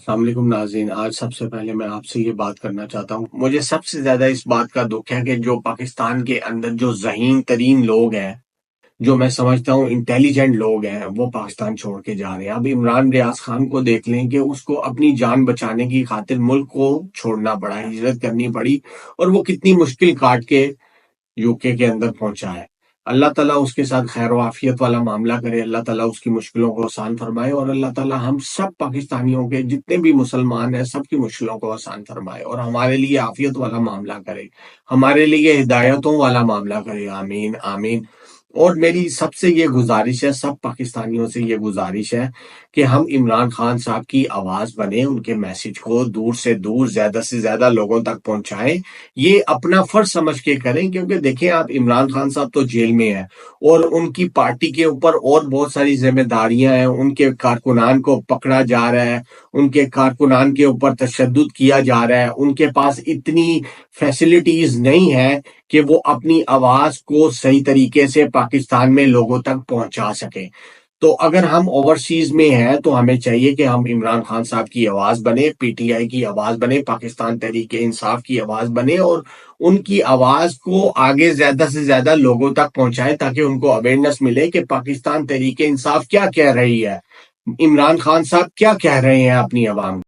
السلام علیکم ناظرین، آج سب سے پہلے میں آپ سے یہ بات کرنا چاہتا ہوں۔ مجھے سب سے زیادہ اس بات کا دکھ ہے کہ جو پاکستان کے اندر جو ذہین ترین لوگ ہیں، جو میں سمجھتا ہوں انٹیلیجنٹ لوگ ہیں، وہ پاکستان چھوڑ کے جا رہے ہیں۔ اب عمران ریاض خان کو دیکھ لیں کہ اس کو اپنی جان بچانے کی خاطر ملک کو چھوڑنا پڑا، ہجرت کرنی پڑی، اور وہ کتنی مشکل کاٹ کے یو کے اندر پہنچا ہے۔ اللہ تعالیٰ اس کے ساتھ خیر و عافیت والا معاملہ کرے، اللہ تعالیٰ اس کی مشکلوں کو آسان فرمائے، اور اللہ تعالیٰ ہم سب پاکستانیوں کے جتنے بھی مسلمان ہیں سب کی مشکلوں کو آسان فرمائے اور ہمارے لیے عافیت والا معاملہ کرے، ہمارے لیے ہدایتوں والا معاملہ کرے۔ آمین آمین۔ اور میری سب سے یہ گزارش ہے، سب پاکستانیوں سے یہ گزارش ہے کہ ہم عمران خان صاحب کی آواز بنیں، ان کے میسج کو دور سے دور زیادہ سے زیادہ لوگوں تک پہنچائیں۔ یہ اپنا فرض سمجھ کے کریں، کیونکہ دیکھیں آپ، عمران خان صاحب تو جیل میں ہیں اور ان کی پارٹی کے اوپر اور بہت ساری ذمہ داریاں ہیں، ان کے کارکنان کو پکڑا جا رہا ہے، ان کے کارکنان کے اوپر تشدد کیا جا رہا ہے، ان کے پاس اتنی فیسلٹیز نہیں ہے کہ وہ اپنی آواز کو صحیح طریقے سے پاکستان میں لوگوں تک پہنچا سکیں۔ تو اگر ہم اوورسیز میں ہیں تو ہمیں چاہیے کہ ہم عمران خان صاحب کی آواز بنے، پی ٹی آئی کی آواز بنے، پاکستان تحریک انصاف کی آواز بنے، اور ان کی آواز کو آگے زیادہ سے زیادہ لوگوں تک پہنچائے تاکہ ان کو اویئرنیس ملے کہ پاکستان تحریک انصاف کیا کہہ رہی ہے، عمران خان صاحب کیا کہہ رہے ہیں اپنی عوام